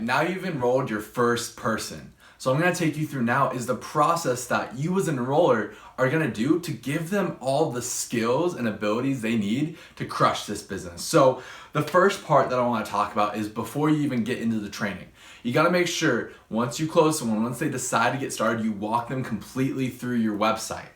now you've enrolled your first person. So I'm gonna take you through now is the process that you as an enroller are gonna do to give them all the skills and abilities they need to crush this business. So the first part that I wanna talk about is before you even get into the training. You gotta make sure once you close someone, once they decide to get started, you walk them completely through your website.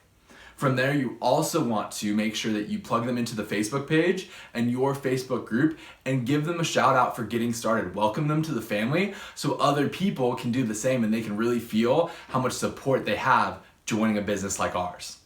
From there, you also want to make sure that you plug them into the Facebook page and your Facebook group and give them a shout out for getting started. Welcome them to the family so other people can do the same and they can really feel how much support they have joining a business like ours.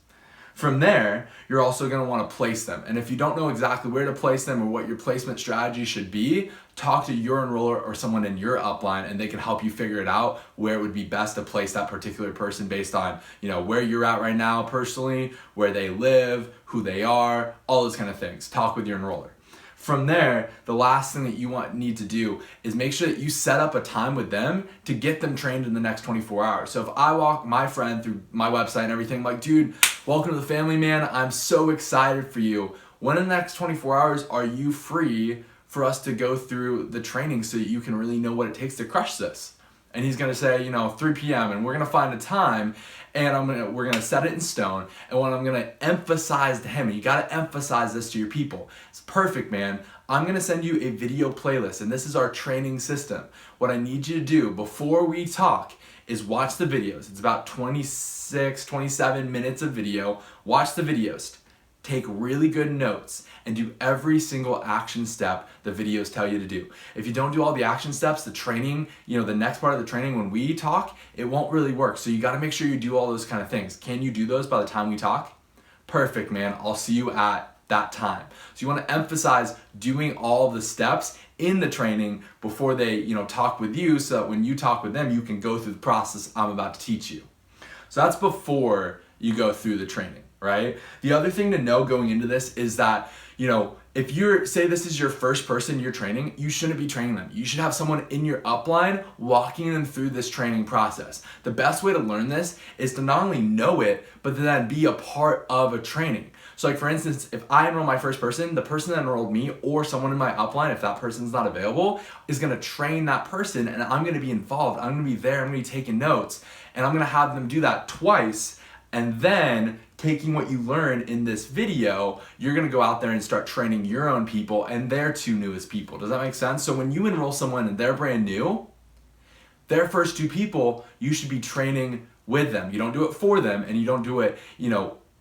From there, you're also gonna wanna place them. And if you don't know exactly where to place them or what your placement strategy should be, talk to your enroller or someone in your upline and they can help you figure it out where it would be best to place that particular person based on, where you're at right now personally, where they live, who they are, all those kind of things. Talk with your enroller. From there, the last thing that you need to do is make sure that you set up a time with them to get them trained in the next 24 hours. So if I walk my friend through my website and everything, I'm like, dude, welcome to the family, man. I'm so excited for you. When in the next 24 hours are you free for us to go through the training so that you can really know what it takes to crush this? And he's gonna say, 3 p.m. and we're gonna find a time and we're gonna set it in stone. And what I'm gonna emphasize to him, and you gotta emphasize this to your people. It's perfect, man. I'm gonna send you a video playlist and this is our training system. What I need you to do before we talk is watch the videos. It's about 26, 27 minutes of video. Watch the videos. Take really good notes and do every single action step the videos tell you to do. If you don't do all the action steps, the training, the next part of the training when we talk, it won't really work. So you gotta make sure you do all those kind of things. Can you do those by the time we talk? Perfect, man. I'll see you at that time. So you wanna emphasize doing all the steps in the training before they, talk with you so that when you talk with them, you can go through the process I'm about to teach you. So that's before you go through the training. Right? The other thing to know going into this is that, if say this is your first person you're training, you shouldn't be training them. You should have someone in your upline walking them through this training process. The best way to learn this is to not only know it, but to then be a part of a training. So like for instance, if I enroll my first person, the person that enrolled me or someone in my upline, if that person's not available, is gonna train that person and I'm gonna be involved. I'm gonna be there, I'm gonna be taking notes, and I'm gonna have them do that twice. And then taking what you learned in this video, you're gonna go out there and start training your own people and their two newest people. Does that make sense? So when you enroll someone and they're brand new, their first two people, you should be training with them. You don't do it for them and you don't do it,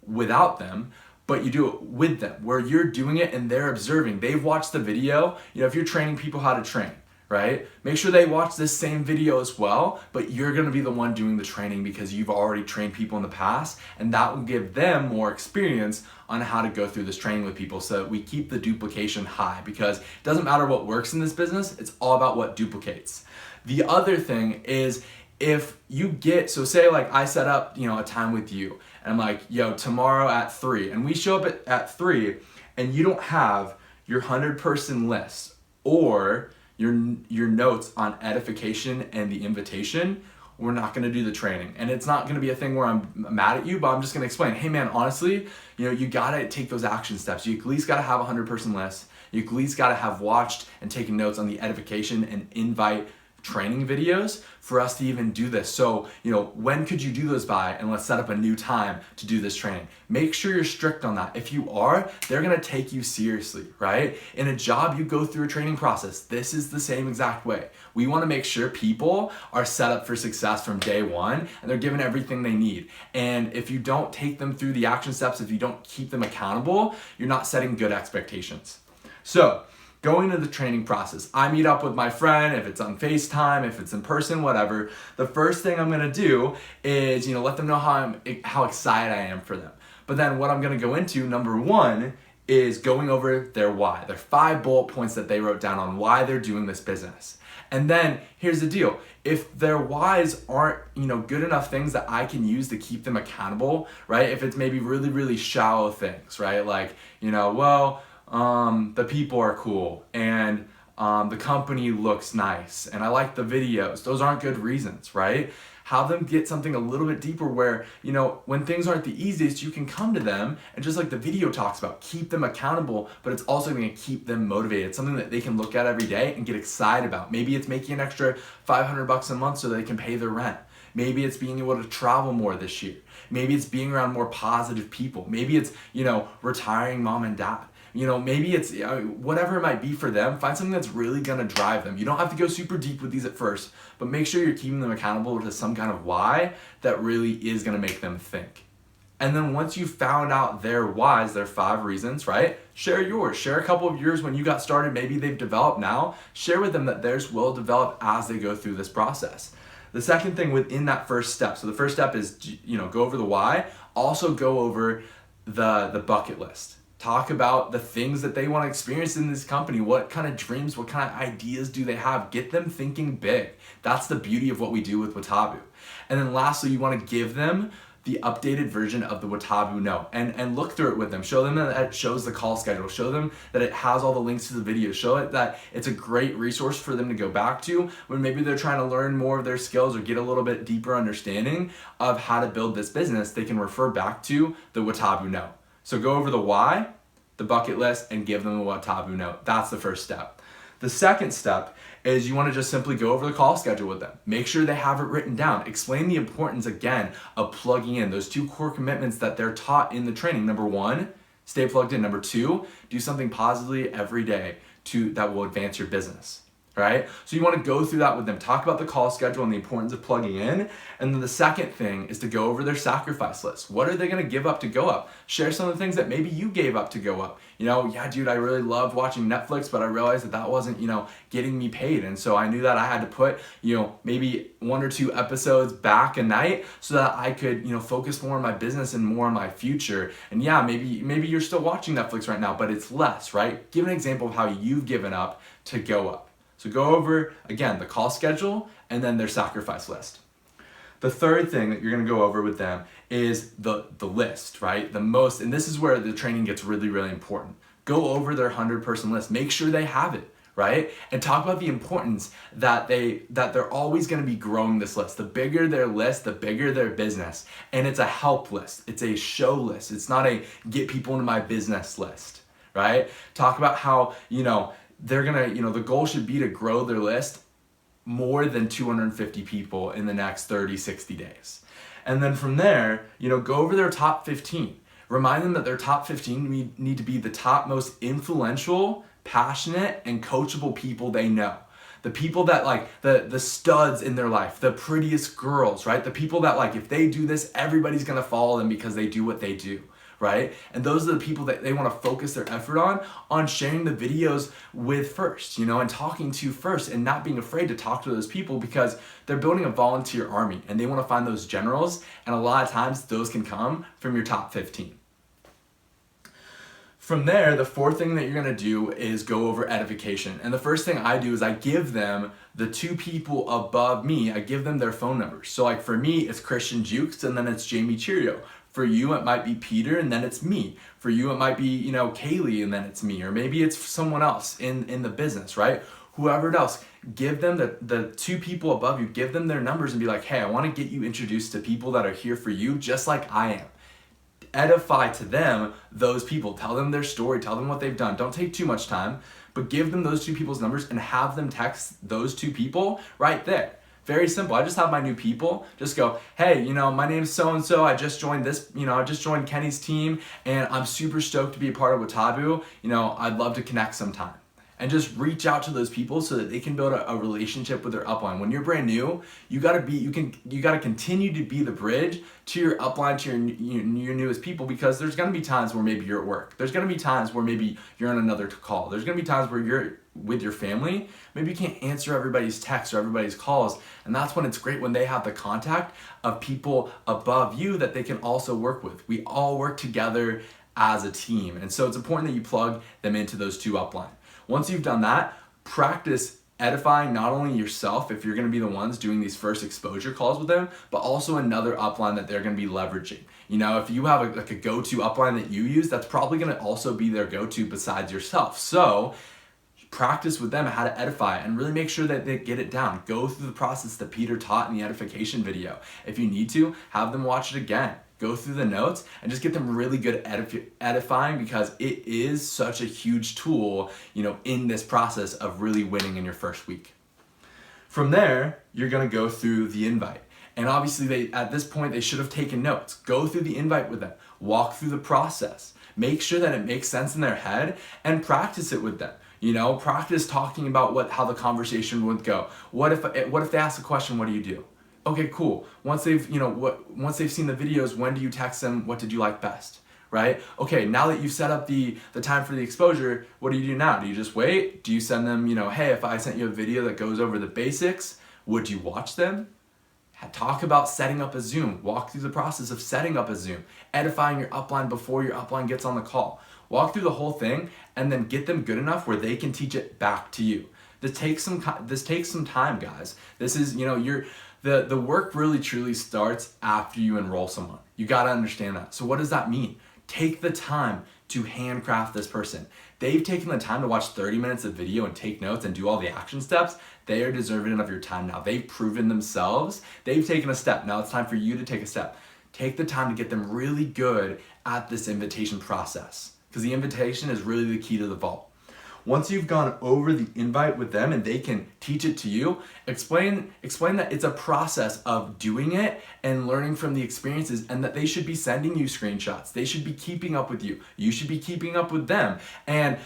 without them, but you do it with them where you're doing it and they're observing. They've watched the video. If you're training people how to train, right? Make sure they watch this same video as well, but you're gonna be the one doing the training because you've already trained people in the past, and that will give them more experience on how to go through this training with people so that we keep the duplication high, because it doesn't matter what works in this business, it's all about what duplicates. The other thing is if you so say like I set up, a time with you and I'm like, tomorrow at 3, and we show up at 3 and you don't have your 100-person list or your notes on edification and the invitation, we're not gonna do the training. And it's not gonna be a thing where I'm mad at you, but I'm just gonna explain, hey man, honestly, you gotta take those action steps. You at least gotta have a 100-person list. You at least gotta have watched and taken notes on the edification and invite training videos for us to even do this. So, when could you do those by? And let's set up a new time to do this training. Make sure you're strict on that. If you are, they're gonna take you seriously, right? In a job, you go through a training process. This is the same exact way. We wanna make sure people are set up for success from day one and they're given everything they need. And if you don't take them through the action steps, if you don't keep them accountable, you're not setting good expectations. So, going to the training process, I meet up with my friend, if it's on FaceTime, if it's in person, whatever. The first thing I'm gonna do is, let them know how excited I am for them. But then what I'm gonna go into, number one, is going over their why. Their 5 bullet points that they wrote down on why they're doing this business. And then here's the deal. If their whys aren't, good enough things that I can use to keep them accountable, right? If it's maybe really, really shallow things, right? Like, the people are cool and the company looks nice and I like the videos. Those aren't good reasons, right? Have them get something a little bit deeper where, when things aren't the easiest, you can come to them and just like the video talks about, keep them accountable, but it's also going to keep them motivated. It's something that they can look at every day and get excited about. Maybe it's making an extra $500 a month so they can pay their rent. Maybe it's being able to travel more this year. Maybe it's being around more positive people. Maybe it's, retiring mom and dad. Maybe it's whatever it might be for them. Find something that's really going to drive them. You don't have to go super deep with these at first, but make sure you're keeping them accountable to some kind of why that really is going to make them think. And then once you've found out their whys, their 5 reasons, right? Share yours. Share a couple of yours when you got started. Maybe they've developed now. Share with them that theirs will develop as they go through this process. The second thing within that first step, so the first step is, go over the why. Also go over the bucket list. Talk about the things that they want to experience in this company. What kind of dreams, what kind of ideas do they have? Get them thinking big. That's the beauty of what we do with WoTaBu. And then lastly, you want to give them the updated version of the WoTaBu Note and look through it with them. Show them that it shows the call schedule. Show them that it has all the links to the videos. Show it that it's a great resource for them to go back to when maybe they're trying to learn more of their skills or get a little bit deeper understanding of how to build this business. They can refer back to the WoTaBu Note. So go over the why, the bucket list, and give them the WoTaBu Note. That's the first step. The second step is you want to just simply go over the call schedule with them. Make sure they have it written down. Explain the importance, again, of plugging in those 2 core commitments that they're taught in the training. Number 1, stay plugged in. Number 2, do something positively every day that will advance your business. Right? So you want to go through that with them. Talk about the call schedule and the importance of plugging in. And then the second thing is to go over their sacrifice list. What are they going to give up to go up? Share some of the things that maybe you gave up to go up. Yeah, dude, I really loved watching Netflix, but I realized that wasn't, getting me paid. And so I knew that I had to put, maybe 1 or 2 episodes back a night so that I could, focus more on my business and more on my future. And yeah, maybe you're still watching Netflix right now, but it's less, right? Give an example of how you've given up to go up. So go over, again, the call schedule and then their sacrifice list. The third thing that you're going to go over with them is the list, right? And this is where the training gets really, really important. Go over their 100-person list. Make sure they have it, right? And talk about the importance that they're always going to be growing this list. The bigger their list, the bigger their business. And it's a help list. It's a show list. It's not a get people into my business list, right? Talk about how, they're going to, the goal should be to grow their list more than 250 people in the next 30, 60 days. And then from there, go over their top 15. Remind them that their top 15 need to be the top most influential, passionate, and coachable people they know. The people that the studs in their life, the prettiest girls, right? The people that if they do this, everybody's going to follow them because they do what they do. Right? And those are the people that they want to focus their effort on sharing the videos with first, and talking to first and not being afraid to talk to those people because they're building a volunteer army and they want to find those generals. And a lot of times those can come from your top 15. From there, the fourth thing that you're going to do is go over edification. And the first thing I do is I give them the 2 people above me, I give them their phone numbers. So for me, it's Christian Jukes and then it's Jamie Cheerio. For you, it might be Peter and then it's me. For you, it might be, Kaylee and then it's me. Or maybe it's someone else in the business, right? Whoever else, give them the 2 people above you, give them their numbers and be like, hey, I want to get you introduced to people that are here for you just like I am. Edify to them those people. Tell them their story. Tell them what they've done. Don't take too much time, but give them those 2 people's numbers and have them text those 2 people right there. Very simple. I just have my new people just go, hey, my name's so-and-so. I just joined I just joined Kenny's team and I'm super stoked to be a part of WoTaBu. I'd love to connect sometime. And just reach out to those people so that they can build a relationship with their upline. When you're brand new, you gotta continue to be the bridge to your upline, to your newest people, because there's gonna be times where maybe you're at work. There's gonna be times where maybe you're on another call. There's gonna be times where you're with your family. Maybe you can't answer everybody's texts or everybody's calls. And that's when it's great when they have the contact of people above you that they can also work with. We all work together as a team. And so it's important that you plug them into those 2 upline. Once you've done that, practice edifying not only yourself if you're going to be the ones doing these first exposure calls with them, but also another upline that they're going to be leveraging. If you have a go-to upline that you use, that's probably going to also be their go-to besides yourself. So practice with them how to edify and really make sure that they get it down. Go through the process that Peter taught in the edification video. If you need to, have them watch it again. Go through the notes and just get them really good at edifying, because it is such a huge tool, in this process of really winning in your first week. From there, you're gonna go through the invite. And obviously at this point, they should have taken notes. Go through the invite with them, walk through the process, make sure that it makes sense in their head, and practice it with them. Practice talking about how the conversation would go. What if they ask a question, what do you do? Okay, cool. Once they've seen the videos, when do you text them, what did you like best? Right? Okay, now that you've set up the time for the exposure, what do you do now? Do you just wait? Do you send them, hey, if I sent you a video that goes over the basics, would you watch them? Talk about setting up a Zoom. Walk through the process of setting up a Zoom, edifying your upline before your upline gets on the call. Walk through the whole thing and then get them good enough where they can teach it back to you. This takes some time, guys. This is, the work really truly starts after you enroll someone. You got to understand that. So what does that mean? Take the time to handcraft this person. They've taken the time to watch 30 minutes of video and take notes and do all the action steps. They are deserving of your time now. They've proven themselves. They've taken a step. Now it's time for you to take a step. Take the time to get them really good at this invitation process, because the invitation is really the key to the vault. Once you've gone over the invite with them and they can teach it to you, explain that it's a process of doing it and learning from the experiences, and that they should be sending you screenshots. They should be keeping up with you. You should be keeping up with them. And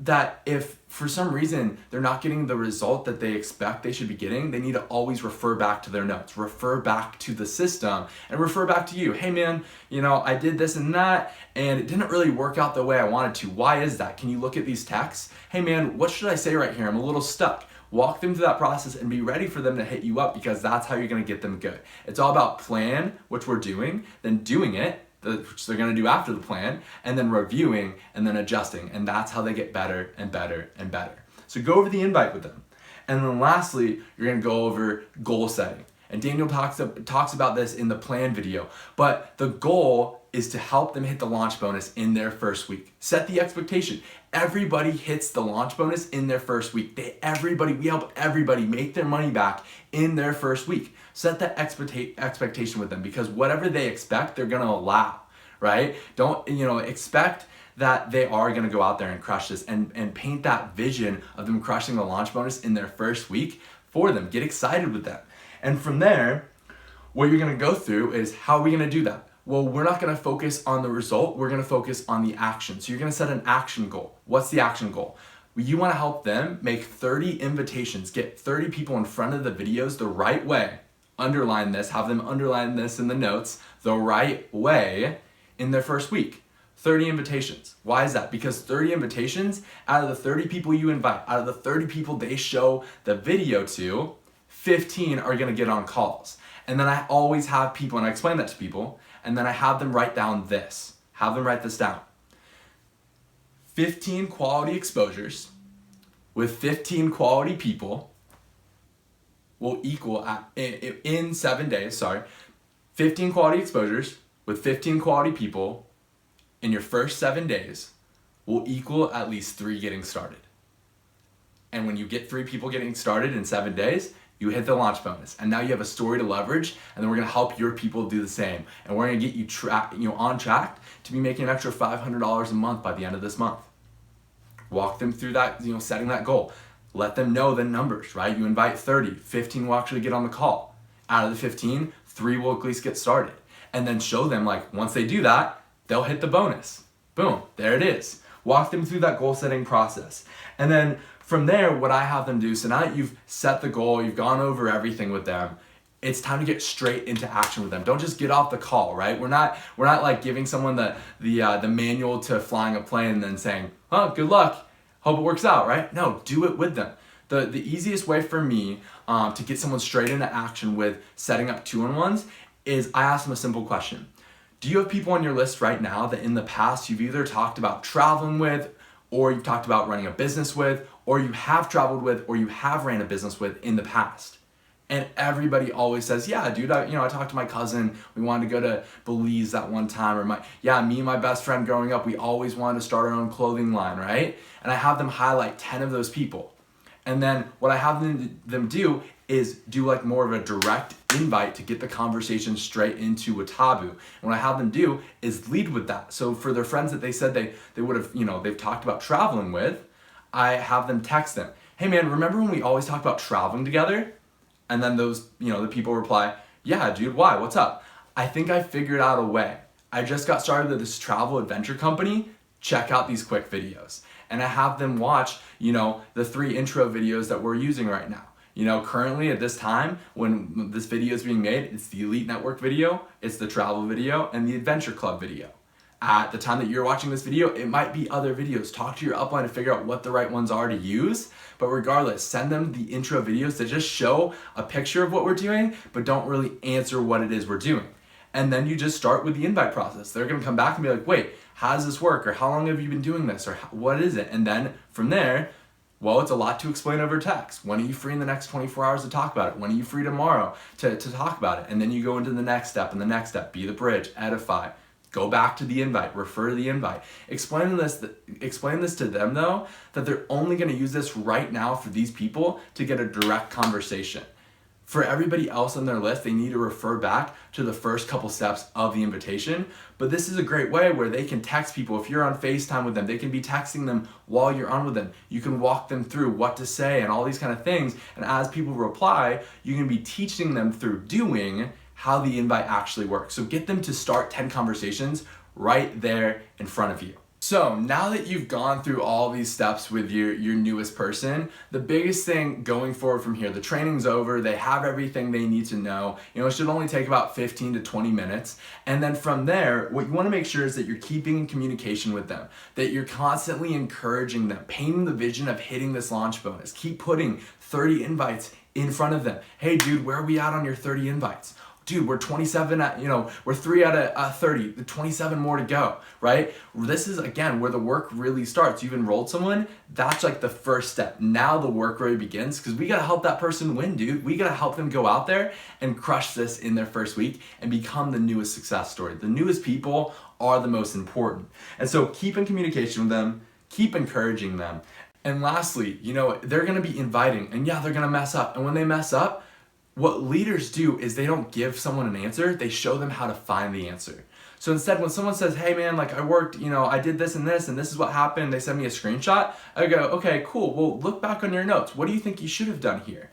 that if for some reason they're not getting the result that they expect they should be getting, they need to always refer back to their notes, refer back to the system, and refer back to you. Hey man, I did this and that, and it didn't really work out the way I wanted to. Why is that? Can you look at these texts? Hey man, what should I say right here? I'm a little stuck. Walk them through that process and be ready for them to hit you up, because that's how you're gonna get them good. It's all about plan, which we're doing, then doing it, which they're going to do after the plan, and then reviewing and then adjusting. And that's how they get better and better and better. So go over the invite with them. And then lastly, you're going to go over goal setting. And Daniel talks about this in the plan video, but the goal is to help them hit the launch bonus in their first week. Set the expectation. Everybody hits the launch bonus in their first week. We help everybody make their money back in their first week. Set that expectation with them, because whatever they expect, they're gonna allow, right? Don't, expect that they are gonna go out there and crush this, and paint that vision of them crushing the launch bonus in their first week for them. Get excited with them. And from there, what you're gonna go through is, how are we gonna do that? Well, we're not gonna focus on the result, we're gonna focus on the action. So you're gonna set an action goal. What's the action goal? You wanna help them make 30 invitations, get 30 people in front of the videos the right way. Underline this, have them underline this in the notes, the right way in their first week. 30 invitations. Why is that? Because 30 invitations, out of the 30 people you invite, out of the 30 people they show the video to, 15 are gonna get on calls. And then I always have people, and I explain that to people, and then I have them write down this. Have them write this down. 15 quality exposures with 15 quality people will equal, in 7 days, 15 quality exposures with 15 quality people in your first 7 days will equal at least 3 getting started. And when you get 3 people getting started in 7 days, you hit the launch bonus. And now you have a story to leverage, and then we're gonna help your people do the same. And we're gonna get you on track to be making an extra $500 a month by the end of this month. Walk them through that, setting that goal. Let them know the numbers, right? You invite 30, 15 will actually get on the call. Out of the 15, 3 will at least get started. And then show them, once they do that, they'll hit the bonus. Boom, there it is. Walk them through that goal setting process. And then from there, what I have them do, so now that you've set the goal, you've gone over everything with them, it's time to get straight into action with them. Don't just get off the call, right? We're not giving someone the manual to flying a plane and then saying, oh, good luck, hope it works out, right? No, do it with them. The easiest way for me to get someone straight into action with setting up 2-on-1s is I ask them a simple question. Do you have people on your list right now that in the past you've either talked about traveling with, or you've talked about running a business with, or you have traveled with, or you have ran a business with in the past? And everybody always says, yeah, dude, I talked to my cousin. We wanted to go to Belize that one time. Or me and my best friend growing up, we always wanted to start our own clothing line, right? And I have them highlight 10 of those people. And then what I have them do is do like more of a direct invite to get the conversation straight into WoTaBu. And what I have them do is lead with that. So for their friends that they said they would have, they've talked about traveling with, I have them text them, hey man, remember when we always talked about traveling together? And then those, the people reply, yeah, dude, why? What's up? I think I figured out a way. I just got started with this travel adventure company. Check out these quick videos. And I have them watch, the 3 intro videos that we're using right now. Currently at this time, when this video is being made, it's the Elite Network video, it's the travel video, and the Adventure Club video. At the time that you're watching this video, it might be other videos. Talk to your upline to figure out what the right ones are to use. But regardless, send them the intro videos that just show a picture of what we're doing, but don't really answer what it is we're doing. And then you just start with the invite process. They're gonna come back and be like, wait, how does this work? Or how long have you been doing this? Or what is it? And then from there, well, it's a lot to explain over text. When are you free in the next 24 hours to talk about it? When are you free tomorrow to talk about it? And then you go into the next step, and the next step, be the bridge, edify. Go back to the invite, refer to the invite. Explain this to them though, that they're only gonna use this right now for these people to get a direct conversation. For everybody else on their list, they need to refer back to the first couple steps of the invitation. But this is a great way where they can text people. If you're on FaceTime with them, they can be texting them while you're on with them. You can walk them through what to say and all these kind of things. And as people reply, you can be teaching them through doing how the invite actually works. So get them to start 10 conversations right there in front of you. So now that you've gone through all these steps with your newest person, the biggest thing going forward from here, the training's over, they have everything they need to know. It should only take about 15 to 20 minutes. And then from there, what you wanna make sure is that you're keeping in communication with them, that you're constantly encouraging them, painting the vision of hitting this launch bonus. Keep putting 30 invites in front of them. Hey dude, where are we at on your 30 invites? Dude, we're 27 we're 3 out of 30, 27 more to go, right? This is, again, where the work really starts. You've enrolled someone, that's like the first step. Now the work really begins, because we gotta help that person win, dude. We gotta help them go out there and crush this in their first week and become the newest success story. The newest people are the most important. And so keep in communication with them, keep encouraging them. And lastly, they're gonna be inviting, and yeah, they're gonna mess up. And when they mess up, what leaders do is they don't give someone an answer, they show them how to find the answer. So instead, when someone says, hey man, I worked, I did this and this is what happened, they send me a screenshot, I go, okay, cool, well, look back on your notes. What do you think you should have done here?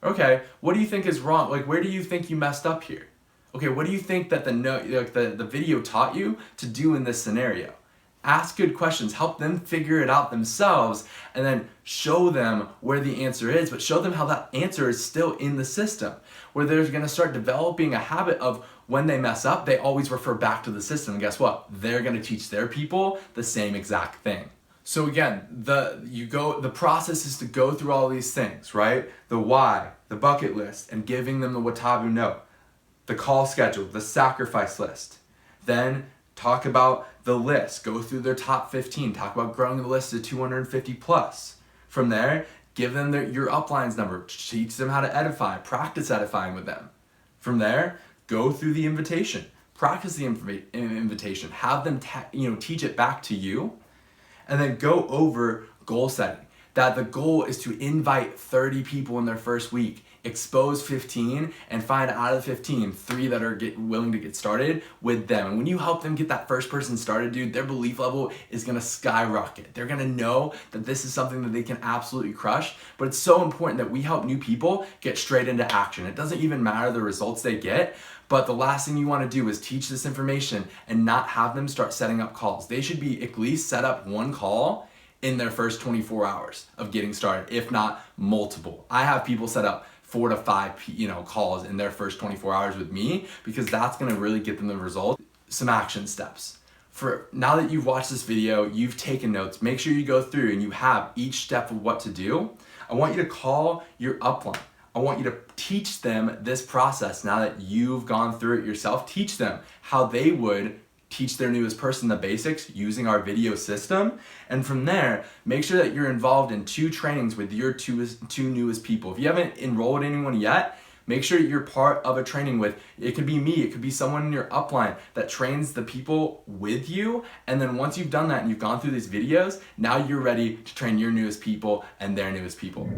Okay, what do you think is wrong? Where do you think you messed up here? Okay, what do you think that the video taught you to do in this scenario? Ask good questions, help them figure it out themselves, and then show them where the answer is, but show them how that answer is still in the system, where they're gonna start developing a habit of when they mess up, they always refer back to the system. And guess what? They're gonna teach their people the same exact thing. So again, the process is to go through all these things, right? The why, the bucket list, and giving them the WoTaBu Note, the call schedule, the sacrifice list. Then talk about the list, go through their top 15, talk about growing the list to 250 plus. From there, give them your uplines number, teach them how to edify, practice edifying with them. From there, go through the invitation, practice the invitation, have them teach it back to you, and then go over goal setting. That the goal is to invite 30 people in their first week, expose 15, and find out of the 15, 3 that are willing to get started with them. And when you help them get that first person started, dude, their belief level is gonna skyrocket. They're gonna know that this is something that they can absolutely crush, but it's so important that we help new people get straight into action. It doesn't even matter the results they get, but the last thing you wanna do is teach this information and not have them start setting up calls. They should be at least set up 1 call in their first 24 hours of getting started, if not multiple. I have people set up 4 to 5 calls in their first 24 hours with me, because that's gonna really get them the result. Some action steps. For now that you've watched this video, you've taken notes, make sure you go through and you have each step of what to do. I want you to call your upline. I want you to teach them this process now that you've gone through it yourself. Teach them how they would teach their newest person the basics using our video system. And from there, make sure that you're involved in 2 trainings with your two newest people. If you haven't enrolled anyone yet, make sure you're part of a training with, it could be me, it could be someone in your upline that trains the people with you. And then once you've done that and you've gone through these videos, now you're ready to train your newest people and their newest people.